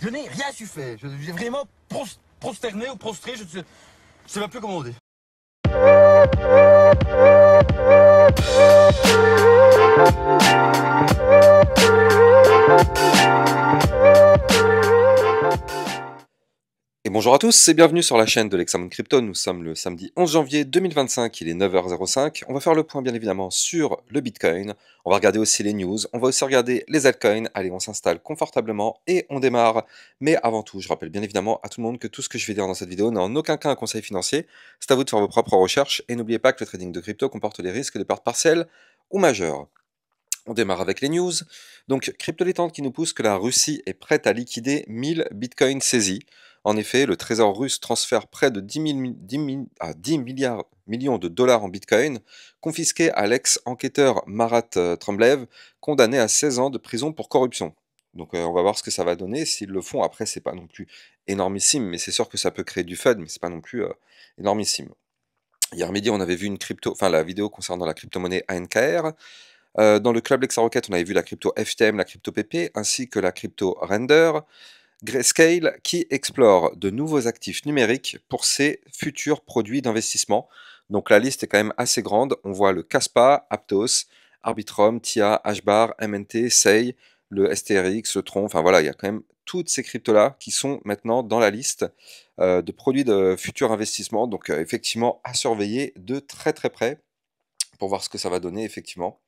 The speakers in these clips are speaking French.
Je n'ai rien su faire. J'ai vraiment prosterné ou prostré, je ne sais même plus comment on dit. Et bonjour à tous et bienvenue sur la chaîne de l'Examen Crypto. Nous sommes le samedi 11 janvier 2025, il est 9h05. On va faire le point bien évidemment sur le Bitcoin. On va regarder aussi les news, on va aussi regarder les altcoins. Allez, on s'installe confortablement et on démarre. Mais avant tout, je rappelle bien évidemment à tout le monde que tout ce que je vais dire dans cette vidéo n'est en aucun cas un conseil financier. C'est à vous de faire vos propres recherches et n'oubliez pas que le trading de crypto comporte des risques de pertes partielles ou majeures. On démarre avec les news. Donc, Crypto Détente qui nous pousse que la Russie est prête à liquider 1000 bitcoins saisis. En effet, le trésor russe transfère près de 10 millions de dollars en bitcoin, confisqués à l'ex-enquêteur Marat Tremblev, condamné à 16 ans de prison pour corruption. Donc on va voir ce que ça va donner. S'ils le font, après, c'est pas non plus énormissime, mais c'est sûr que ça peut créer du FUD, mais c'est pas non plus énormissime. Hier midi, on avait vu la vidéo concernant la crypto-monnaie ANKR. Dans le club Lexarocket, on avait vu la crypto FTM, la crypto PP, ainsi que la crypto Render. Grayscale qui explore de nouveaux actifs numériques pour ses futurs produits d'investissement. Donc la liste est quand même assez grande. On voit le Caspa, Aptos, Arbitrum, TIA, HBAR, MNT, SEI, le STRX, le Tron. Enfin voilà, il y a quand même toutes ces cryptos-là qui sont maintenant dans la liste de produits de futurs investissements. Donc effectivement à surveiller de très très près pour voir ce que ça va donner effectivement.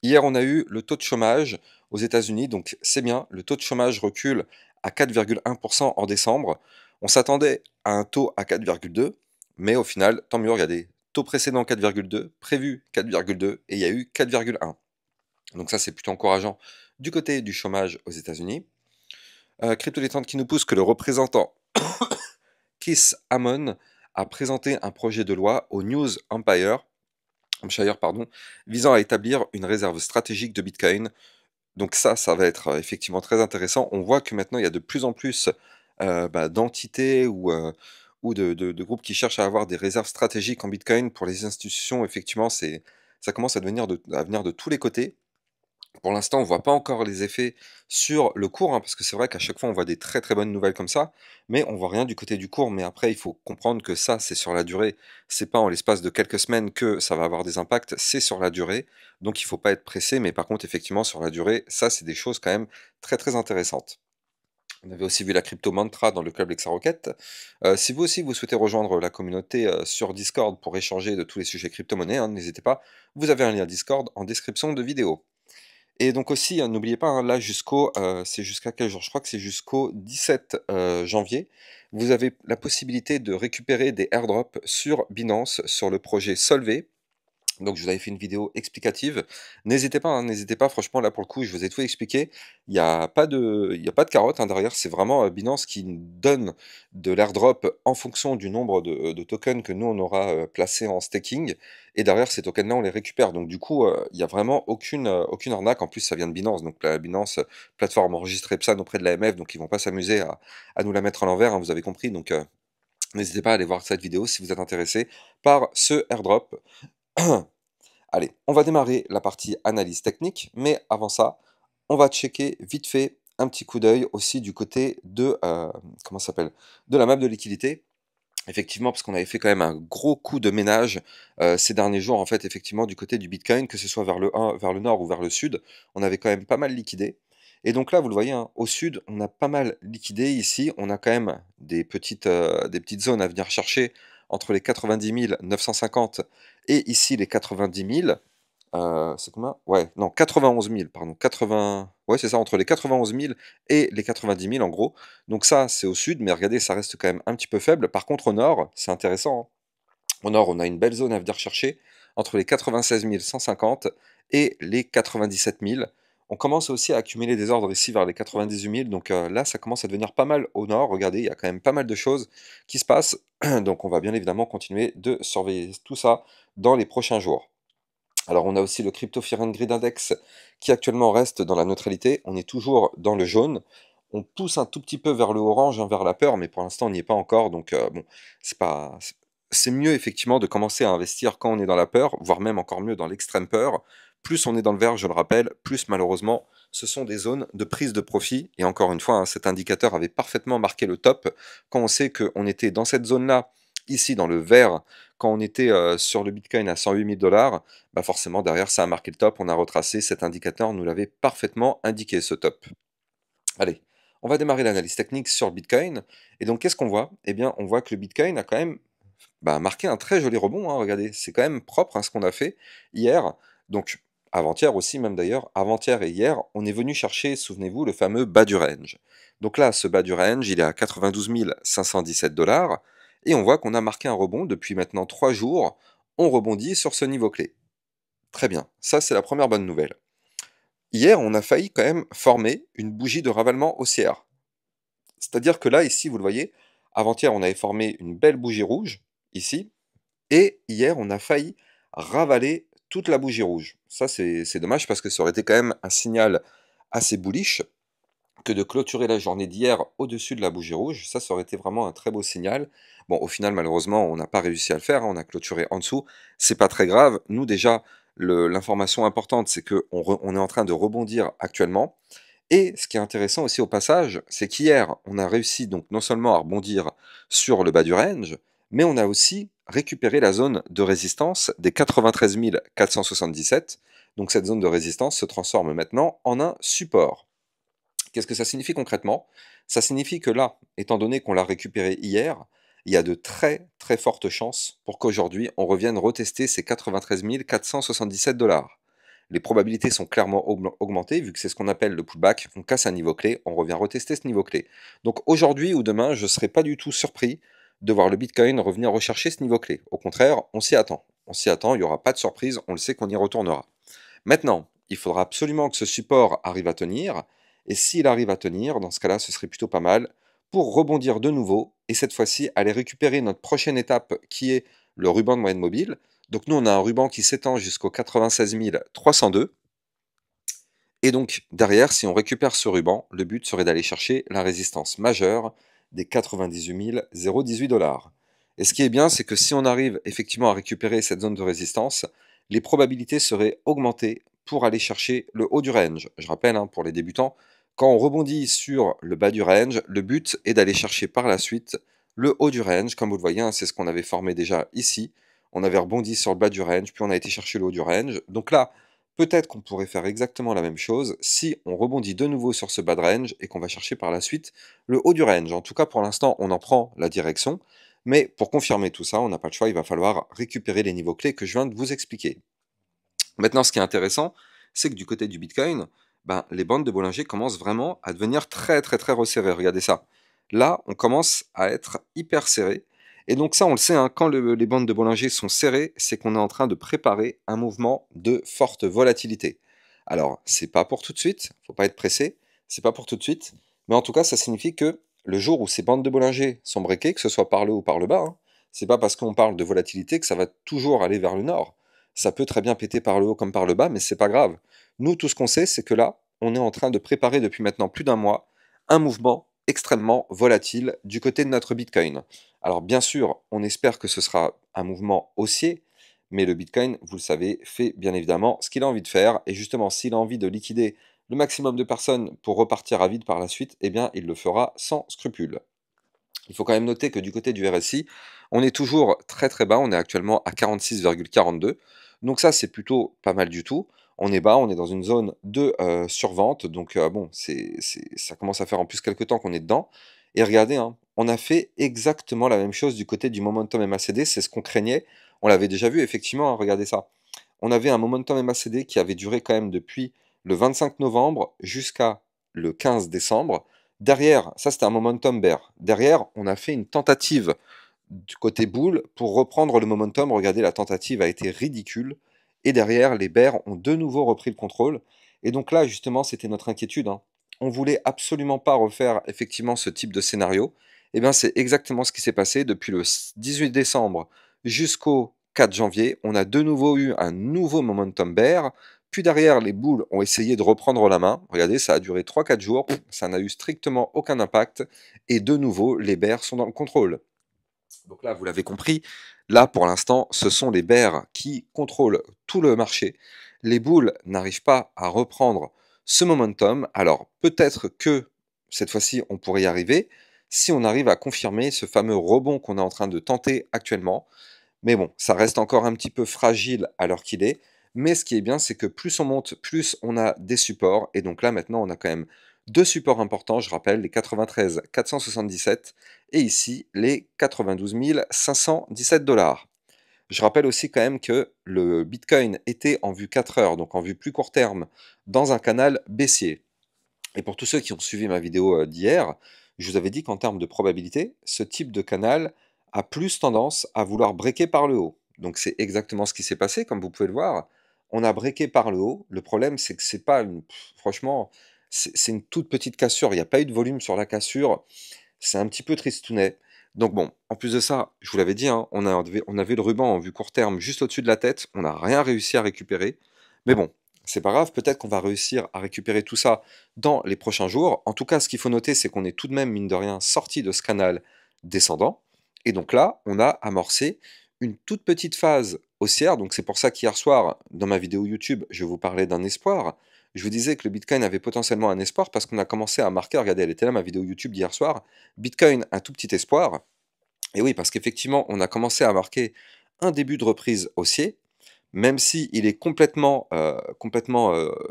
Hier, on a eu le taux de chômage aux États-Unis, donc c'est bien, le taux de chômage recule à 4,1% en décembre. On s'attendait à un taux à 4,2, mais au final, tant mieux, regardez, taux précédent 4,2, prévu 4,2, et il y a eu 4,1. Donc ça, c'est plutôt encourageant du côté du chômage aux États-Unis. Crypto Détente qui nous pousse que le représentant Keith Hammond a présenté un projet de loi au News Hampshire, visant à établir une réserve stratégique de Bitcoin. Donc ça va être effectivement très intéressant. On voit que maintenant, il y a de plus en plus d'entités ou de groupes qui cherchent à avoir des réserves stratégiques en Bitcoin. Pour les institutions, effectivement, ça commence à venir de tous les côtés. Pour l'instant, on ne voit pas encore les effets sur le cours, hein, parce que c'est vrai qu'à chaque fois, on voit des très très bonnes nouvelles comme ça, mais on voit rien du côté du cours. Mais après, il faut comprendre que ça, c'est sur la durée. C'est pas en l'espace de quelques semaines que ça va avoir des impacts, c'est sur la durée. Donc, il ne faut pas être pressé, mais par contre, effectivement, sur la durée, ça, c'est des choses quand même très très intéressantes. On avait aussi vu la crypto mantra dans le club Lexarocket. Si vous aussi vous souhaitez rejoindre la communauté sur Discord pour échanger de tous les sujets crypto-monnaies, hein, n'hésitez pas, vous avez un lien Discord en description de vidéo. Et donc aussi, hein, n'oubliez pas, hein, là c'est jusqu'à quel jour? Je crois que c'est jusqu'au 17 janvier. Vous avez la possibilité de récupérer des airdrops sur Binance, sur le projet Solvay. Donc je vous avais fait une vidéo explicative. N'hésitez pas, hein, n'hésitez pas, franchement, là pour le coup, je vous ai tout expliqué. Il y a pas de carotte hein, derrière, c'est vraiment Binance qui donne de l'airdrop en fonction du nombre de tokens que nous on aura placés en staking. Et derrière ces tokens-là, on les récupère. Donc du coup, il n'y a vraiment aucune arnaque. En plus, ça vient de Binance. Donc la Binance, plateforme enregistrée PSAN auprès de l'AMF, donc ils vont pas s'amuser à nous la mettre à l'envers, hein, vous avez compris. Donc n'hésitez pas à aller voir cette vidéo si vous êtes intéressé par ce airdrop. Allez, on va démarrer la partie analyse technique, mais avant ça, on va checker vite fait un petit coup d'œil aussi du côté de, comment ça s'appelle, de la map de liquidité. Effectivement, parce qu'on avait fait quand même un gros coup de ménage ces derniers jours, en fait, effectivement, du côté du Bitcoin, que ce soit vers le nord ou vers le sud, on avait quand même pas mal liquidé. Et donc là, vous le voyez, hein, au sud, on a pas mal liquidé. Ici, on a quand même des petites zones à venir chercher entre les 90 950 et ici les 90 000. C'est combien? Ouais, non, 91 000, pardon. Ouais, c'est ça, entre les 91 000 et les 90 000 en gros. Donc ça, c'est au sud, mais regardez, ça reste quand même un petit peu faible. Par contre, au nord, c'est intéressant, hein. Au nord, on a une belle zone à venir chercher entre les 96 150 et les 97 000. On commence aussi à accumuler des ordres ici vers les 98 000. Donc là, ça commence à devenir pas mal au nord. Regardez, il y a quand même pas mal de choses qui se passent. Donc on va bien évidemment continuer de surveiller tout ça dans les prochains jours. Alors on a aussi le Crypto Fear and Greed Index qui actuellement reste dans la neutralité. On est toujours dans le jaune. On pousse un tout petit peu vers le orange, hein, vers la peur, mais pour l'instant on n'y est pas encore. Donc bon, c'est mieux effectivement de commencer à investir quand on est dans la peur, voire même encore mieux dans l'extrême peur, plus on est dans le vert, je le rappelle, plus malheureusement ce sont des zones de prise de profit. Et encore une fois, hein, cet indicateur avait parfaitement marqué le top quand on sait qu'on était dans cette zone-là, ici dans le vert, quand on était sur le Bitcoin à 108 000 $, bah forcément derrière ça a marqué le top, on a retracé, cet indicateur nous l'avait parfaitement indiqué ce top. Allez, on va démarrer l'analyse technique sur le Bitcoin. Et donc qu'est-ce qu'on voit? Eh bien on voit que le Bitcoin a quand même marqué un très joli rebond, hein, regardez, c'est quand même propre, hein, ce qu'on a fait hier. Donc avant-hier aussi même d'ailleurs, avant-hier et hier, on est venu chercher, souvenez-vous, le fameux bas du range. Donc là, ce bas du range, il est à 92 517 $, et on voit qu'on a marqué un rebond depuis maintenant 3 jours, on rebondit sur ce niveau clé. Très bien, ça c'est la première bonne nouvelle. Hier, on a failli quand même former une bougie de ravalement haussière. C'est-à-dire que là, ici, vous le voyez, avant-hier, on avait formé une belle bougie rouge, ici, et hier, on a failli ravaler toute la bougie rouge. Ça, c'est dommage parce que ça aurait été quand même un signal assez bullish que de clôturer la journée d'hier au-dessus de la bougie rouge. Ça aurait été vraiment un très beau signal. Bon, au final, malheureusement, on n'a pas réussi à le faire, hein, on a clôturé en dessous. C'est pas très grave. Nous, déjà, l'information importante, c'est qu'on est en train de rebondir actuellement. Et ce qui est intéressant aussi au passage, c'est qu'hier, on a réussi donc non seulement à rebondir sur le bas du range, mais on a aussi récupéré la zone de résistance des 93 477. Donc cette zone de résistance se transforme maintenant en un support. Qu'est-ce que ça signifie concrètement? Ça signifie que là, étant donné qu'on l'a récupéré hier, il y a de très très fortes chances pour qu'aujourd'hui on revienne retester ces 93 477 $. Les probabilités sont clairement augmentées, vu que c'est ce qu'on appelle le pullback, on casse un niveau clé, on revient retester ce niveau clé. Donc aujourd'hui ou demain, je ne serai pas du tout surpris de voir le Bitcoin revenir rechercher ce niveau clé. Au contraire, on s'y attend. On s'y attend, il n'y aura pas de surprise, on le sait qu'on y retournera. Maintenant, il faudra absolument que ce support arrive à tenir, et s'il arrive à tenir, dans ce cas-là, ce serait plutôt pas mal, pour rebondir de nouveau, et cette fois-ci, aller récupérer notre prochaine étape, qui est le ruban de moyenne mobile. Donc nous, on a un ruban qui s'étend jusqu'au 96 302, et donc derrière, si on récupère ce ruban, le but serait d'aller chercher la résistance majeure des 98 018 $. Et ce qui est bien, c'est que si on arrive effectivement à récupérer cette zone de résistance, les probabilités seraient augmentées pour aller chercher le haut du range. Je rappelle, hein, pour les débutants, quand on rebondit sur le bas du range, le but est d'aller chercher par la suite le haut du range. Comme vous le voyez, hein, c'est ce qu'on avait formé déjà ici. On avait rebondi sur le bas du range, puis on a été chercher le haut du range. Donc là, peut-être qu'on pourrait faire exactement la même chose si on rebondit de nouveau sur ce bas de range et qu'on va chercher par la suite le haut du range. En tout cas, pour l'instant, on en prend la direction. Mais pour confirmer tout ça, on n'a pas le choix, il va falloir récupérer les niveaux clés que je viens de vous expliquer. Maintenant, ce qui est intéressant, c'est que du côté du Bitcoin, les bandes de Bollinger commencent vraiment à devenir très très très resserrées. Regardez ça. Là, on commence à être hyper serré. Et donc ça, on le sait, hein, quand les bandes de Bollinger sont serrées, c'est qu'on est en train de préparer un mouvement de forte volatilité. Alors, c'est pas pour tout de suite, faut pas être pressé, c'est pas pour tout de suite, mais en tout cas, ça signifie que le jour où ces bandes de Bollinger sont breakées, que ce soit par le haut ou par le bas, hein, c'est pas parce qu'on parle de volatilité que ça va toujours aller vers le nord. Ça peut très bien péter par le haut comme par le bas, mais c'est pas grave. Nous, tout ce qu'on sait, c'est que là, on est en train de préparer depuis maintenant plus d'un mois un mouvement extrêmement volatile du côté de notre Bitcoin. Alors bien sûr, on espère que ce sera un mouvement haussier, mais le Bitcoin, vous le savez, fait bien évidemment ce qu'il a envie de faire, et justement, s'il a envie de liquider le maximum de personnes pour repartir à vide par la suite, eh bien, il le fera sans scrupule. Il faut quand même noter que du côté du RSI, on est toujours très très bas, on est actuellement à 46,42. Donc ça, c'est plutôt pas mal du tout. On est bas, on est dans une zone de survente, donc bon, ça commence à faire en plus quelques temps qu'on est dedans. Et regardez, hein, on a fait exactement la même chose du côté du momentum MACD, c'est ce qu'on craignait. On l'avait déjà vu, effectivement, hein, regardez ça. On avait un momentum MACD qui avait duré quand même depuis le 25 novembre jusqu'à le 15 décembre. Derrière, ça c'était un momentum bear. Derrière, on a fait une tentative du côté bull pour reprendre le momentum. Regardez, la tentative a été ridicule. Et derrière, les bears ont de nouveau repris le contrôle. Et donc là, justement, c'était notre inquiétude, hein. On voulait absolument pas refaire effectivement ce type de scénario. Et bien, c'est exactement ce qui s'est passé depuis le 18 décembre jusqu'au 4 janvier. On a de nouveau eu un nouveau momentum bear. Puis derrière, les bulls ont essayé de reprendre la main. Regardez, ça a duré 3-4 jours. Ça n'a eu strictement aucun impact. Et de nouveau, les bears sont dans le contrôle. Donc là, vous l'avez compris, là pour l'instant, ce sont les bears qui contrôlent tout le marché. les boules n'arrivent pas à reprendre ce momentum, alors peut-être que cette fois-ci, on pourrait y arriver si on arrive à confirmer ce fameux rebond qu'on est en train de tenter actuellement. Mais bon, ça reste encore un petit peu fragile à l'heure qu'il est. Mais ce qui est bien, c'est que plus on monte, plus on a des supports. Et donc là, maintenant, on a quand même deux supports importants. Je rappelle, les 93 477 et ici, les 92 517 dollars. Je rappelle aussi quand même que le Bitcoin était en vue 4 heures, donc en vue plus court terme, dans un canal baissier. Et pour tous ceux qui ont suivi ma vidéo d'hier, je vous avais dit qu'en termes de probabilité, ce type de canal a plus tendance à vouloir breaker par le haut. Donc c'est exactement ce qui s'est passé, comme vous pouvez le voir. On a breaké par le haut. Le problème, c'est que c'est pas une... Franchement, c'est une toute petite cassure. Il n'y a pas eu de volume sur la cassure. C'est un petit peu tristounet. Donc bon, en plus de ça, je vous l'avais dit, hein, on avait le ruban en vue court terme juste au-dessus de la tête. On n'a rien réussi à récupérer. Mais bon, c'est pas grave, peut-être qu'on va réussir à récupérer tout ça dans les prochains jours. En tout cas, ce qu'il faut noter, c'est qu'on est tout de même, mine de rien, sorti de ce canal descendant. Et donc là, on a amorcé une toute petite phase haussière. Donc c'est pour ça qu'hier soir, dans ma vidéo YouTube, je vous parlais d'un espoir. Je vous disais que le Bitcoin avait potentiellement un espoir parce qu'on a commencé à marquer, regardez, elle était là ma vidéo YouTube d'hier soir, Bitcoin, un tout petit espoir. Et oui, parce qu'effectivement, on a commencé à marquer un début de reprise haussier, même si il est complètement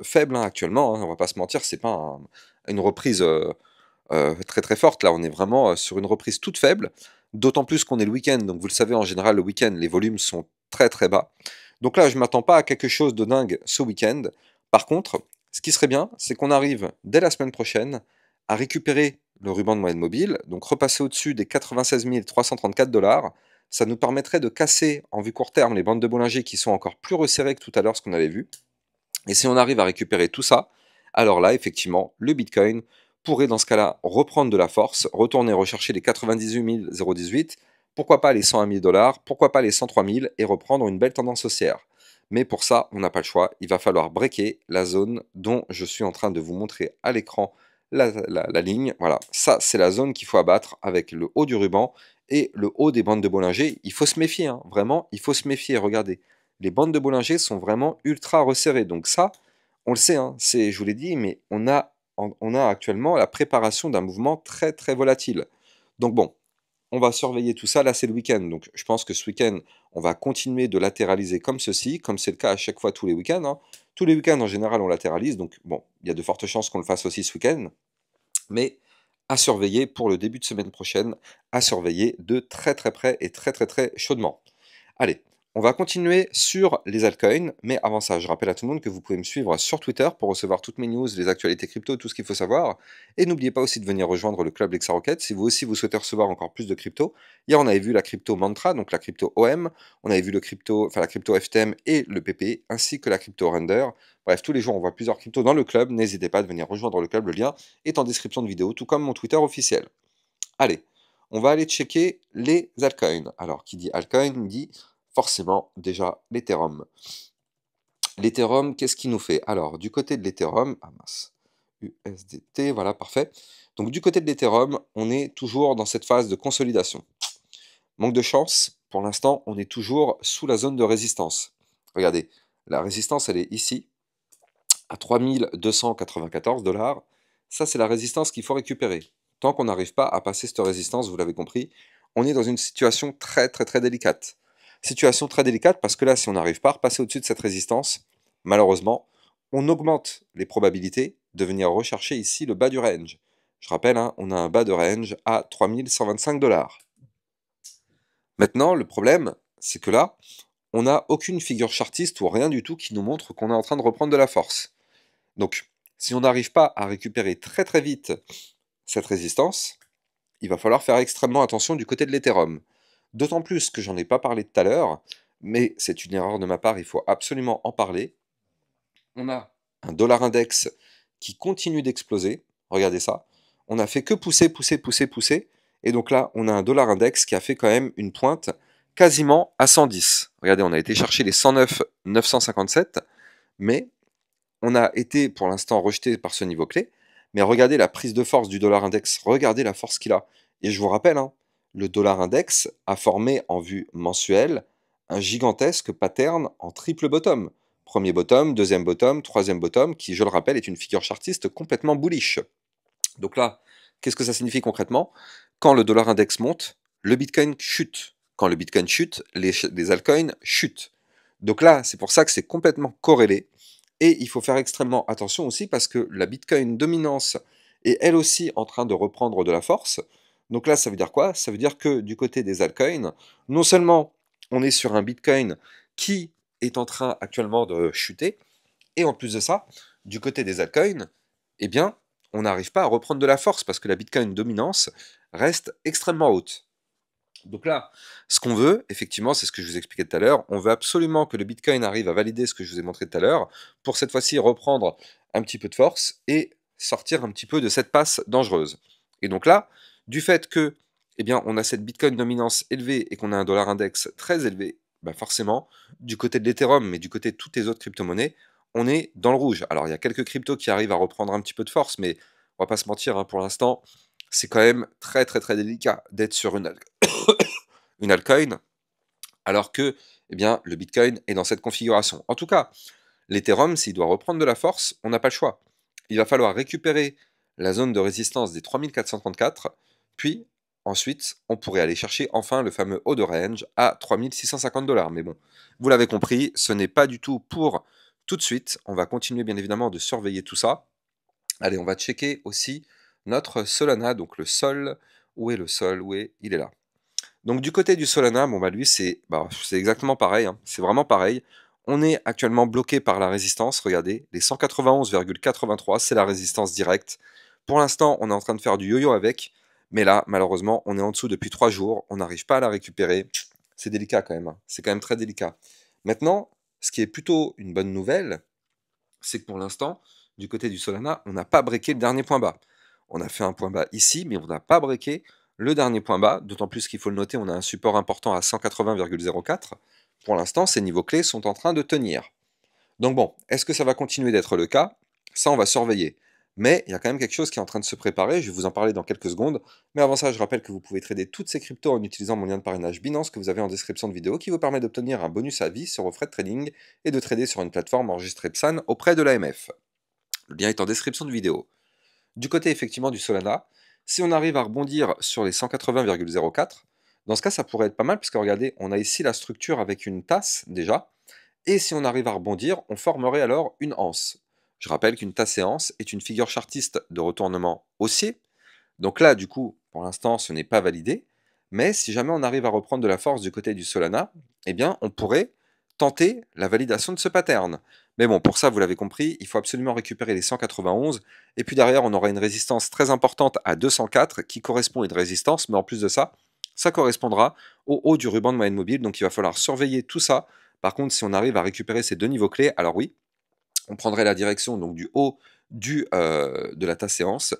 faible hein, actuellement, hein, on va pas se mentir, c'est pas une reprise très très forte, là on est vraiment sur une reprise toute faible, d'autant plus qu'on est le week-end, donc vous le savez en général le week-end les volumes sont très très bas, donc là je m'attends pas à quelque chose de dingue ce week-end. Par contre, ce qui serait bien, c'est qu'on arrive dès la semaine prochaine à récupérer le ruban de moyenne mobile, donc repasser au-dessus des 96 334 dollars. Ça nous permettrait de casser en vue court terme les bandes de Bollinger qui sont encore plus resserrées que tout à l'heure ce qu'on avait vu. Et si on arrive à récupérer tout ça, alors là, effectivement, le Bitcoin pourrait dans ce cas-là reprendre de la force, retourner rechercher les 98 018, pourquoi pas les 101 000 dollars, pourquoi pas les 103 000 et reprendre une belle tendance haussière. Mais pour ça, on n'a pas le choix, il va falloir breaker la zone dont je suis en train de vous montrer à l'écran la ligne. Voilà, ça c'est la zone qu'il faut abattre avec le haut du ruban et le haut des bandes de Bollinger. Il faut se méfier, hein, vraiment, il faut se méfier. Regardez, les bandes de Bollinger sont vraiment ultra resserrées. Donc ça, on le sait, hein, je vous l'ai dit, mais on a actuellement la préparation d'un mouvement très très volatile. Donc bon, on va surveiller tout ça. Là, c'est le week-end. Donc je pense que ce week-end, on va continuer de latéraliser comme ceci, comme c'est le cas à chaque fois tous les week-ends, hein. Tous les week-ends, en général, on latéralise. Donc bon, il y a de fortes chances qu'on le fasse aussi ce week-end. Mais à surveiller pour le début de semaine prochaine, à surveiller de très très près et très très très chaudement. Allez, on va continuer sur les altcoins, mais avant ça, je rappelle à tout le monde que vous pouvez me suivre sur Twitter pour recevoir toutes mes news, les actualités crypto, tout ce qu'il faut savoir. Et n'oubliez pas aussi de venir rejoindre le club Lexa Rocket si vous aussi vous souhaitez recevoir encore plus de crypto. Hier, on avait vu la crypto Mantra, donc la crypto OM, on avait vu la crypto FTM et le PP, ainsi que la crypto Render. Bref, tous les jours, on voit plusieurs cryptos dans le club. N'hésitez pas à venir rejoindre le club, le lien est en description de vidéo, tout comme mon Twitter officiel. Allez, on va aller checker les altcoins. Alors, qui dit altcoin dit forcément déjà l'Ethereum. L'Ethereum, qu'est-ce qu'il nous fait? Alors, du côté de l'Ethereum, ah mince, USDT, voilà, parfait. Donc, du côté de l'Ethereum, on est toujours dans cette phase de consolidation. Manque de chance, pour l'instant, on est toujours sous la zone de résistance. Regardez, la résistance, elle est ici, à 3294 dollars. Ça, c'est la résistance qu'il faut récupérer. Tant qu'on n'arrive pas à passer cette résistance, vous l'avez compris, on est dans une situation très très très délicate. Situation très délicate parce que là, si on n'arrive pas à repasser au-dessus de cette résistance, malheureusement, on augmente les probabilités de venir rechercher ici le bas du range. Je rappelle, hein, on a un bas de range à 3125 dollars. Maintenant, le problème, c'est que là, on n'a aucune figure chartiste ou rien du tout qui nous montre qu'on est en train de reprendre de la force. Donc, si on n'arrive pas à récupérer très très vite cette résistance, il va falloir faire extrêmement attention du côté de l'Ethereum. D'autant plus que j'en ai pas parlé tout à l'heure, mais c'est une erreur de ma part, il faut absolument en parler. On a un dollar index qui continue d'exploser, regardez ça. On n'a fait que pousser, pousser, pousser, pousser, et donc là, on a un dollar index qui a fait quand même une pointe quasiment à 110. Regardez, on a été chercher les 109 957, mais on a été pour l'instant rejeté par ce niveau clé, mais regardez la prise de force du dollar index, regardez la force qu'il a. Et je vous rappelle, hein, le dollar index a formé en vue mensuelle un gigantesque pattern en triple bottom. Premier bottom, deuxième bottom, troisième bottom, qui, je le rappelle, est une figure chartiste complètement bullish. Donc là, qu'est-ce que ça signifie concrètement? Quand le dollar index monte, le Bitcoin chute. Quand le Bitcoin chute, les altcoins chutent. Donc là, c'est pour ça que c'est complètement corrélé. Et il faut faire extrêmement attention aussi parce que la Bitcoin dominance est elle aussi en train de reprendre de la force. Donc là, ça veut dire quoi? Ça veut dire que du côté des altcoins, non seulement on est sur un Bitcoin qui est en train actuellement de chuter, et en plus de ça, du côté des altcoins, eh bien, on n'arrive pas à reprendre de la force parce que la Bitcoin dominance reste extrêmement haute. Donc là, ce qu'on veut, effectivement, c'est ce que je vous expliquais tout à l'heure, on veut absolument que le Bitcoin arrive à valider ce que je vous ai montré tout à l'heure, pour cette fois-ci reprendre un petit peu de force et sortir un petit peu de cette passe dangereuse. Et donc là, du fait que, eh bien, on a cette Bitcoin dominance élevée et qu'on a un dollar index très élevé, bah forcément, du côté de l'Ethereum, mais du côté de toutes les autres crypto-monnaies, on est dans le rouge. Alors, il y a quelques cryptos qui arrivent à reprendre un petit peu de force, mais on va pas se mentir, hein, pour l'instant, c'est quand même très très très délicat d'être sur une altcoin, alors que eh bien, le Bitcoin est dans cette configuration. En tout cas, l'Ethereum, s'il doit reprendre de la force, on n'a pas le choix. Il va falloir récupérer la zone de résistance des 3434, puis ensuite, on pourrait aller chercher enfin le fameux haut de range à 3650 $. Mais bon, vous l'avez compris, ce n'est pas du tout pour tout de suite. On va continuer bien évidemment de surveiller tout ça. Allez, on va checker aussi notre Solana, donc le sol. Où est le sol? Où est? Il est là. Donc du côté du Solana, bon bah lui c'est exactement pareil, hein. C'est vraiment pareil. On est actuellement bloqué par la résistance, regardez, les 191,83, c'est la résistance directe. Pour l'instant, on est en train de faire du yo-yo avec, mais là, malheureusement, on est en dessous depuis 3 jours, on n'arrive pas à la récupérer. C'est délicat quand même, hein. C'est quand même très délicat. Maintenant, ce qui est plutôt une bonne nouvelle, c'est que pour l'instant, du côté du Solana, on n'a pas breaké le dernier point bas. On a fait un point bas ici, mais on n'a pas breaké le dernier point bas, d'autant plus qu'il faut le noter, on a un support important à 180,04. Pour l'instant, ces niveaux clés sont en train de tenir. Donc bon, est-ce que ça va continuer d'être le cas? Ça, on va surveiller. Mais il y a quand même quelque chose qui est en train de se préparer, je vais vous en parler dans quelques secondes. Mais avant ça, je rappelle que vous pouvez trader toutes ces cryptos en utilisant mon lien de parrainage Binance que vous avez en description de vidéo qui vous permet d'obtenir un bonus à vie sur vos frais de trading et de trader sur une plateforme enregistrée PSAN auprès de l'AMF. Le lien est en description de vidéo. Du côté effectivement du Solana, si on arrive à rebondir sur les 180,04, dans ce cas ça pourrait être pas mal parce que regardez, on a ici la structure avec une tasse déjà, et si on arrive à rebondir, on formerait alors une anse. Je rappelle qu'une tasse et anse est une figure chartiste de retournement haussier, donc là du coup, pour l'instant ce n'est pas validé, mais si jamais on arrive à reprendre de la force du côté du Solana, eh bien on pourrait tenter la validation de ce pattern. Mais bon, pour ça, vous l'avez compris, il faut absolument récupérer les 191, et puis derrière, on aura une résistance très importante à 204, qui correspond à une résistance, mais en plus de ça, ça correspondra au haut du ruban de moyenne mobile, donc il va falloir surveiller tout ça. Par contre, si on arrive à récupérer ces deux niveaux clés, alors oui, on prendrait la direction donc du haut de la tasse séance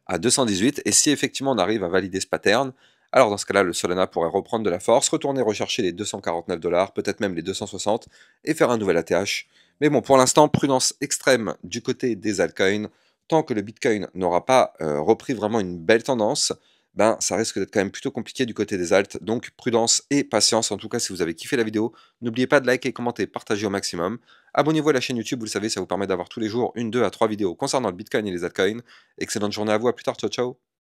à 218, et si effectivement on arrive à valider ce pattern, alors dans ce cas-là, le Solana pourrait reprendre de la force, retourner rechercher les 249 $, peut-être même les 260, et faire un nouvel ATH. Mais bon, pour l'instant, prudence extrême du côté des altcoins. Tant que le Bitcoin n'aura pas repris vraiment une belle tendance, ben ça risque d'être quand même plutôt compliqué du côté des alts. Donc prudence et patience. En tout cas, si vous avez kiffé la vidéo, n'oubliez pas de liker, commenter, partager au maximum. Abonnez-vous à la chaîne YouTube, vous le savez, ça vous permet d'avoir tous les jours une, deux à trois vidéos concernant le Bitcoin et les altcoins. Excellente journée à vous, à plus tard, ciao ciao.